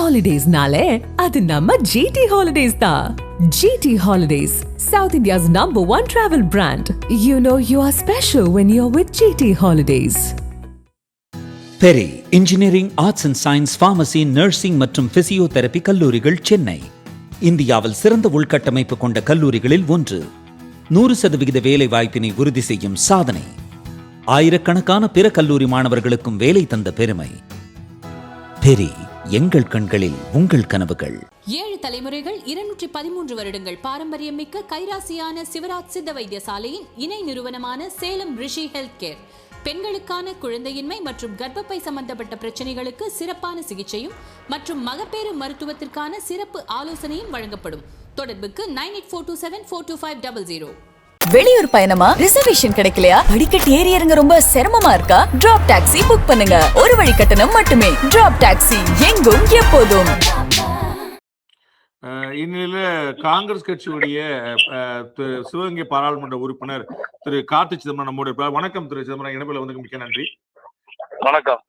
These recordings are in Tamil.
Holidays-nale, adu namma GT Holidays da. GT Holidays, South India's #1 travel brand. You know you are special when you're with GT Holidays. பெரி engineering, arts and science, pharmacy, nursing மற்றும் பிசியோதெரபி கல்லூரிகள் சென்னை இந்தியாவில் சிறந்த உள்கட்டமைப்பு கொண்ட கல்லூரிகளில் ஒன்று. 100% வேலை வாய்ப்பினை உறுதி செய்யும் சாதனை. ஆயிரக்கணக்கான பிற கல்லூரி மாணவர்களுக்கும் வேலை தந்த பெருமை. பெரி, எங்கள் கண்களில் உங்கள் கனவுகள். 7 தலைமுறைகள் 213 வருடங்கள் பாரம்பரியம் மிக்க கைராசியான சிவராஜ் சித்த வைத்தியசாலையின் இணை நிறுவனமான சேலம் ரிஷி ஹெல்த் கேர் பெண்களுக்கான குழந்தையின்மை மற்றும் கர்ப்பப்பை சம்பந்தப்பட்ட பிரச்சனைகளுக்கு சிறப்பான சிகிச்சையும் மற்றும் மகப்பேறு மருத்துவத்திற்கான சிறப்பு ஆலோசனையும் வழங்கப்படும். தொடர்புக்கு 9842742500. வெளியூர் பயணமா? ரிசர்வேஷன் கிடைக்கலையா? படிக்கட்டு ஏறி இறங்க ரொம்ப சிரமமா இருக்கா? டிராப் டாக்ஸி புக் பண்ணுங்க. ஒரு வழி கட்டணம் மட்டுமே. டிராப் டாக்ஸி, எங்கும் எப்போதும். இந்நிலையில் காங்கிரஸ் கட்சியுடைய சிவகங்கை பாராளுமன்ற உறுப்பினர் திரு கார்த்தி சிதம்பரம் நம்மோடு இருப்பார். வணக்கம் திரு சிதம்பரம், இணைப்பில் வந்து மிக்க நன்றி. வணக்கம்.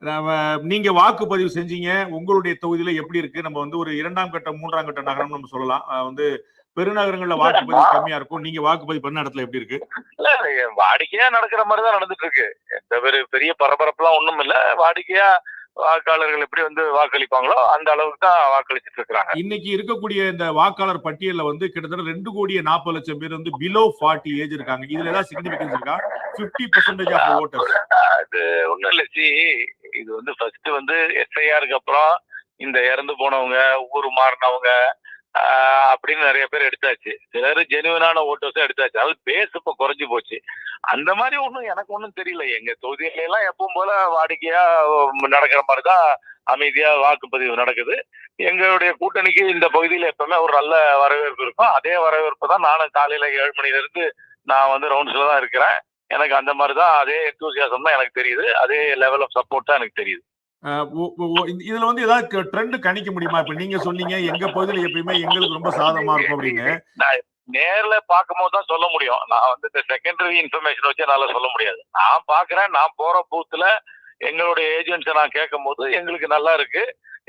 நீங்க வாக்குப்பதிவு செஞ்சீங்க, உங்களுடைய தொகுதியில எப்படி இருக்கு? நம்ம வந்து ஒரு 2ஆம் கட்ட 3ஆம் கட்ட நகரம் நம்ம சொல்லலாம். வந்து பெருநகரங்கள்ல வாக்குப்பதிவு கம்மியா இருக்கும், நீங்க வாக்குப்பதிவு பண்ண இடத்துல எப்படி இருக்கு? இல்ல, வாடிக்கையா நடக்கிற மாதிரிதான் நடந்துட்டு இருக்கு. எந்த பெரிய பரபரப்புலாம் ஒண்ணும் இல்ல. வாடிக்கையா வாக்காளர்கள் எப்படி வந்து வாக்களிப்பாங்களோ அந்த அளவுக்கு தான் வாக்களிச்சுட்டு இருக்காங்க. இன்னைக்கு இருக்கக்கூடிய இந்த வாக்காளர் பட்டியல்ல வந்து கிட்டத்தட்ட 2,40,00,000 பேர் வந்து பிலோ 40 ஏஜ் இருக்காங்க. இதுல ஏதாவது சிக்னிபிகன்ஸ் இருக்கா? 50% ஆஃப் வோட்டர்ஸ். அது ஒண்ணும் இல்ல. இது வந்து ஃபர்ஸ்ட் வந்து எஸ்ஐஆருக்கு அப்புறம் இந்த இறந்து போனவங்க, ஊர் மாறினவங்க அப்படின்னு நிறைய பேர் எடுத்தாச்சு. சிலர் ஜெனுவனான ஓட்டர்ஸும் எடுத்தாச்சு. அதாவது பேஸ் இப்ப குறைஞ்சு போச்சு. அந்த மாதிரி ஒண்ணும் எனக்கு ஒண்ணும் தெரியல. எங்க தொகுதியில எல்லாம் எப்பவும் போல வாடிக்கையா நடக்கிற மாதிரிதான் அமைதியா வாக்குப்பதிவு நடக்குது. எங்களுடைய கூட்டணிக்கு இந்த பகுதியில எப்பவுமே ஒரு நல்ல வரவேற்பு இருக்கும். அதே வரவேற்பு தான் நானும் காலையில 7 மணில இருந்து நான் வந்து ரவுண்ட்ஸ்ல தான் இருக்கிறேன். எனக்கு அந்த மாதிரிதான் அதே எந்தூசியாசம் தான் எனக்கு தெரியுது. அதே லெவல் ஆஃப் சப்போர்ட் தான் எனக்கு தெரியுது. இதுல வந்து ஏதாவது ட்ரெண்ட் கணிக்க முடியுமா? இப்ப நீங்க சொன்னீங்க எங்க பகுதியில எப்பயுமே எங்களுக்கு ரொம்ப சாதகமா இருக்கும் அப்படின்னு. நேர்ல பார்க்கும் போது தான் சொல்ல முடியும். நான் வந்து இந்த செகண்டரி இன்ஃபர்மேஷன் வச்சு என்னால சொல்ல முடியாது. நான் பாக்குறேன், நான் போற பூத்துல எங்களுடைய ஏஜென்ட்ஸை நான் கேட்கும் போது எங்களுக்கு நல்லா இருக்கு,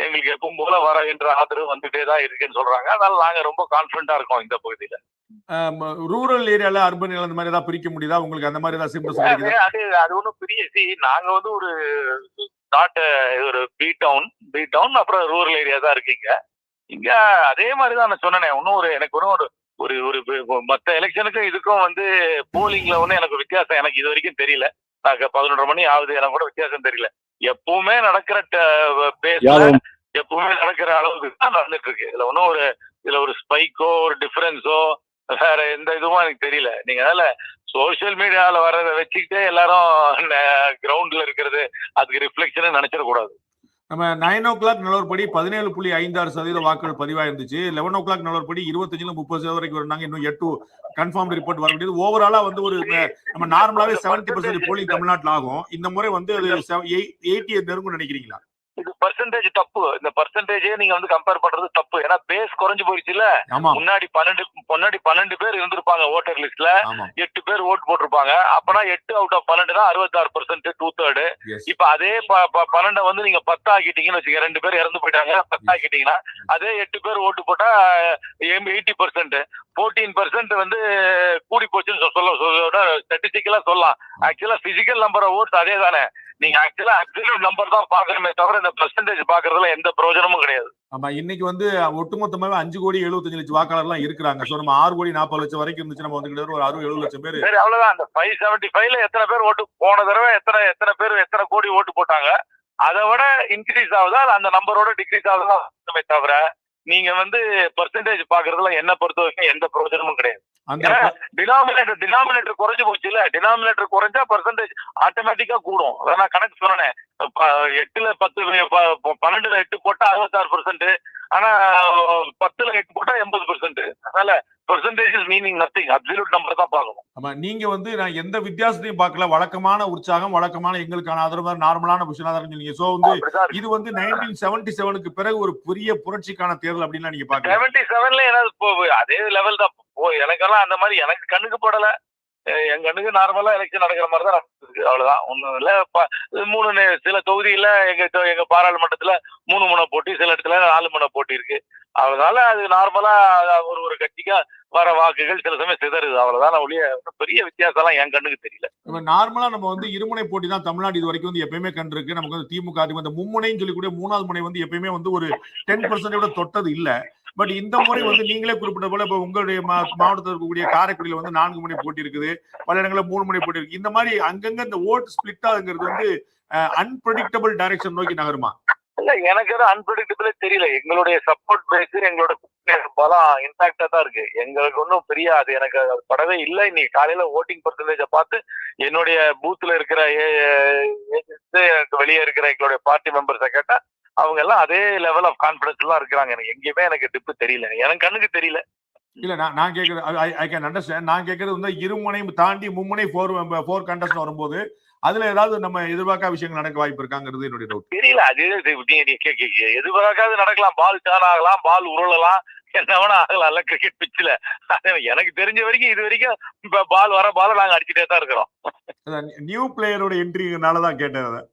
எங்களுக்கு எப்பவும் போல வர என்ற ஆதரவு வந்துட்டே தான் இருக்குன்னு சொல்றாங்க. அதனால நாங்க ரொம்ப கான்பிடண்டா இருக்கோம் இந்த பகுதியில. ரூரல் ஏரியால, அர்பன் ஏரியால அந்த மாதிரி ஏதாவது பிரிக்க முடியுதா? உங்களுக்கு அந்த மாதிரி ஏதாவது சிம்பிள்ஸ்? அது ஒன்றும் பெரிய நாங்க வந்து ஒரு பி டவுன் அப்புறம் ரூரல் ஏரியா தான் இருக்கீங்க. இங்க அதே மாதிரிதான் நான் சொன்னேன். இன்னும் எனக்கு ஒரு மத்த எலெக்ஷனுக்கும் இதுக்கும் வந்து போலிங்ல ஒண்ணு எனக்கு வித்தியாசம் எனக்கு இது வரைக்கும் தெரியல. 11:30 மணி ஆகுது, எனக்கு கூட வித்தியாசம் தெரியல. எப்பவுமே நடக்கிற எப்பவுமே நடக்கிற அளவுக்கு தான் நடந்துட்டு இருக்கு. இதுல ஒரு ஸ்பைக்கோ ஒரு டிஃபரன்ஸோ வேற எந்த இதுவும் எனக்கு தெரியல. நீங்க அதனால சோசியல் மீடியால வர்றதை வச்சுக்கிட்டே எல்லாரும் கிரவுண்ட்ல இருக்கிறது அதுக்கு ரிஃப்ளெக்ஷன் நினைச்சிடக்கூடாது. நம்ம 9 o'clock நிலவரப்படி 17.56% வாக்குகள் பதிவாயிருந்துச்சு. 11 o'clock நிலவரப்படி 25-30% வரைக்கும் இருந்தாங்க. இன்னும் 8 கன்ஃபார்ம் ரிப்போர்ட் வர முடியுது. ஓவராலா வந்து ஒரு நம்ம நார்மலாவே 70% போலிங் தமிழ்நாட்டில் ஆகும். இந்த முறை வந்து அது 80 நெருங்கும் நினைக்கிறீங்களா? இது பர்சன்டேஜ் தப்பு. இந்த பர்சன்டேஜே நீங்க வந்து கம்பேர் பண்றது தப்பு. ஏன்னா பேஸ் குறைஞ்சு போயிடுச்சுல. முன்னாடி 12 பேர் இருந்திருப்பாங்க ஓட்டர் லிஸ்ட்ல, 8 பேர் ஓட்டு போட்டிருப்பாங்க. அப்பனா 8 out of 12 தான் 66%, 2/3. இப்ப அதே 12 வந்து நீங்க 10 ஆக்கிட்டீங்கன்னு வச்சுக்க, 2 பேர் இறந்து போயிட்டாங்க, 10 ஆக்கிட்டீங்கன்னா அதே 8 பேர் ஓட்டு போட்டா 80%, 14% வந்து கூடி போச்சுன்னு சொல்ல ஸ்டாட்டிஸ்டிக்கலா சொல்லலாம். ஆக்சுவலா பிசிக்கல் நம்பர் ஆஃப் ஓட்ஸ் அதே தானே. நீங்க ஆக்சுவலா அப்சல்யூட் நம்பர் தான் பாக்கணுமே தவிர இந்த பெர்சன்டேஜ் பாக்குறதுல எந்த பிரயோஜனமும் கிடையாது. ஆமா, இன்னைக்கு வந்து ஒட்டுமொத்தமாவே 5,75,00,000 வாக்காளர்லாம் இருக்கிறாங்க. சோ நம்ம 6,40,00,000 வரைக்கும் இருந்துச்சு. நம்ம வந்து ஒரு 60-70 பேர். சரி, அவ்வளவுதான். அந்த 575ல எத்தனை பேர் ஓட்டு போன தடவை எத்தனை பேர் எத்தனை கோடி ஓட்டு போட்டாங்க, அதை விட இன்க்ரீஸ் ஆகுதா அந்த நம்பரோட டிக்ரீஸ் ஆகுதா தவிர நீங்க வந்து பெர்சன்டேஜ் பாக்குறதுல என்ன பொறுத்த வரைக்கும் எந்த பிரயோஜனமும் கிடையாது. டினாமினேட்டர் குறைஞ்சு போச்சு இல்ல. டினாமினேட்டர் குறைஞ்சா பெர்சன்டேஜ் ஆட்டோமேட்டிக்கா கூடும். நான் கணக்கு சொன்னேன். 8ல 10, 12ல 8 போட்டா 66%, ஆனா 10ல 8 போட்டா 80%. அதனால percentage is meaning nothing. Absolute number தான் பார்க்கணும். ஆமா, நீங்க வந்து நான் எந்த வித்தியாசத்தையும் பார்க்கல. வழக்கமான உற்சாகம், வழக்கமான எங்களுக்கான ஆதரவு, நார்மலான விஷயம் சொன்னீங்க. சோ வந்து இது வந்து 1977க்கு பிறகு ஒரு பெரிய புரட்சிக்கான தேர்தல் அப்படின்னு நீங்க பாக்க. 77ல ஏதாவது அதே லெவல் தான். எனக்கெல்லாம் அந்த மாதிரி எனக்கு கண்ணுக்கு படல. என் கண்ணுக்கு நார்மலா எலெக்ஷன் நடக்கிற மாதிரி தான் நடக்குது. அவ்வளவுதான், ஒண்ணும் இல்ல. சில தொகுதியில எங்க பாராளுமன்றத்துல 3 முனை போட்டி, சில இடத்துல 4 முனை போட்டி இருக்கு. அதனால அது நார்மலா ஒரு கட்சிக்கு வர வாக்குகள் சில சமயம் சிதறுது. அவ்வளவுதான் ஒழிய பெரிய வித்தியாசம் எல்லாம் என் கண்ணுக்கு தெரியல. நார்மலா நம்ம வந்து இருமுனை போட்டி தான் தமிழ்நாடு இது வரைக்கும் வந்து எப்பயுமே கண்டிருக்கு. நமக்கு வந்து திமுக இந்த மும்முனைன்னு சொல்லக்கூடிய 3வது முனை வந்து எப்பயுமே வந்து ஒரு 10% தொட்டது இல்ல. பட் இந்த முறை வந்து நீங்களே குறிப்பிட்ட போல இப்ப உங்களுடைய மாவட்டத்தில் இருக்கக்கூடிய காரைக்குடியில வந்து 4 முனை போட்டி இருக்குது, பல இடங்களில் 3 முனை போட்டி இருக்கு. இந்த மாதிரி அங்கங்க இந்த ஓட் ஸ்பிளிட் ஆகுங்கிறது வந்து அன்பிரடிக்டபிள் டைரக்ஷன் நோக்கி நகருமா? இல்ல, எனக்கு அது அன்பிரடிக்டபிளே தெரியல. எங்களுடைய சப்போர்ட் பேஸ், எங்களோட பலம் இன்டாக்டா தான் இருக்கு. எங்களுக்கு ஒன்றும் பெரிய அது எனக்கு படவே இல்லை. இன்னைக்கு காலையில ஓட்டிங் பர்சன்டேஜ பார்த்து என்னுடைய பூத்ல இருக்கிற வெளியே இருக்கிற எங்களுடைய பார்ட்டி மெம்பர்ஸை கேட்டா அவங்க எல்லாம் அதே லெவல் ஆஃப் கான்பிடன்ஸ் எல்லாம் இருக்கிறாங்க. எனக்கு எங்கேயுமே எனக்கு டிப்பு தெரியல, எனக்கு கண்ணுக்கு தெரியல. இல்ல நான் கேட்கறது ஐ கேன் அண்டர்ஸ்டாண்ட். நான் கேட்கறது வந்து இருமுனை தாண்டி மும்முனை 4 கண்டஸ்ட் வரும்போது அதுல ஏதாவது நம்ம எதிர்பார்க்காத விஷயங்கள் நடக்க வாய்ப்பு இருக்காங்கிறது என்னுடைய டவுட். தெரியல, அது எதிர்பார்க்காது நடக்கலாம். பால் டர்ன் ஆகலாம், பால் உருளலாம், என்ன வேணா ஆகலாம்ல கிரிக்கெட் பிச்சில. எனக்கு தெரிஞ்ச வரைக்கும் இது வரைக்கும் பால் வர பால நாங்க அடிச்சுட்டே தான் இருக்கிறோம். நியூ பிளேயரோட என்ட்ரினாலதான் கேட்டேன். அதை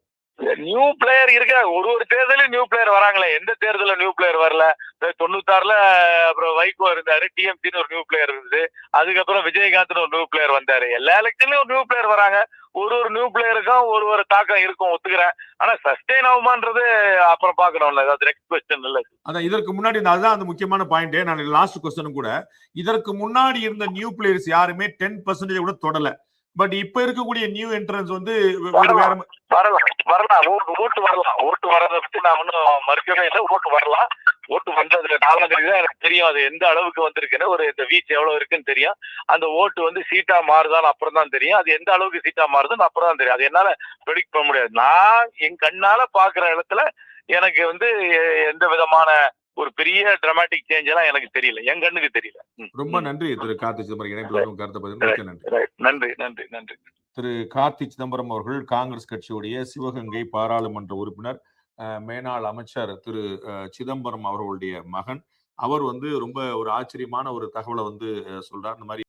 நியூ பிளேயர் இருக்க ஒரு தேர்தலும் நியூ பிளேயர் வராங்களே. எந்த தேர்தல நியூ பிளேயர் வரல? 96ல அப்புறம் வைகோ இருந்தாரு, டிஎம்சின்னு ஒரு நியூ பிளேயர் இருந்தது. அதுக்கப்புறம் விஜயகாந்த் ஒரு நியூ பிளேயர் வந்தாரு. எல்லா எலெக்ஷன்லயும் ஒரு நியூ பிளேயர் வராங்க. ஒரு நியூ பிளேயருக்கும் ஒரு தாக்கம் இருக்கும், ஒத்துக்கிறேன். ஆனா சஸ்டெயின் ஆகுமான்றது அப்புறம் பாக்கணும்ல, அது நெக்ஸ்ட் கொஸ்டின் இல்ல. அதான் இதற்கு முன்னாடி அதுதான் அந்த முக்கியமான பாயிண்ட். நான் லாஸ்ட் கொஸ்டின் கூட இதற்கு முன்னாடி இருந்த நியூ பிளேயர்ஸ் யாருமே 10% கூட தொடல. பட் இப்ப இருக்கக்கூடிய நியூ என்ட்ரன்ஸ் வந்து வரலாம். ஓட்டு வரதை பத்தி நான் ஒன்னும் மறுக்கவே இல்லை. ஓட்டு வரலாம். ஓட்டு வந்ததுல 4ஆம் தேதி தான் எனக்கு தெரியும் அது எந்த அளவுக்கு வந்திருக்குன்னு, இந்த வீச்சு எவ்வளவு இருக்குன்னு தெரியும். அந்த ஓட்டு வந்து சீட்டா மாறுதான்னு அப்புறம் தான் தெரியும். அது எந்த அளவுக்கு சீட்டா மாறுதுன்னு அப்புறம் தான் தெரியும். அது என்னால ப்ரெடிக்ட் பண்ண முடியாது. நான் என் கண்ணால பாக்குற இடத்துல எனக்கு வந்து எந்த விதமான ஒரு பெரிய டிராமாட்டிக் சேஞ்ச் எல்லாம் எனக்கு தெரியல, என் கண்ணுக்கு தெரியல. ரொம்ப நன்றி திரு கார்த்தி சிதம்பரம். இணைப்பில் கருத்தை பதிவு நன்றி. நன்றி. நன்றி. திரு கார்த்தி சிதம்பரம் அவர்கள் காங்கிரஸ் கட்சியுடைய சிவகங்கை பாராளுமன்ற உறுப்பினர், மேனாள் அமைச்சர் திரு சிதம்பரம் அவர்களுடைய மகன். அவர் வந்து ரொம்ப ஒரு ஆச்சரியமான ஒரு தகவலை வந்து சொல்றார். இந்த மாதிரி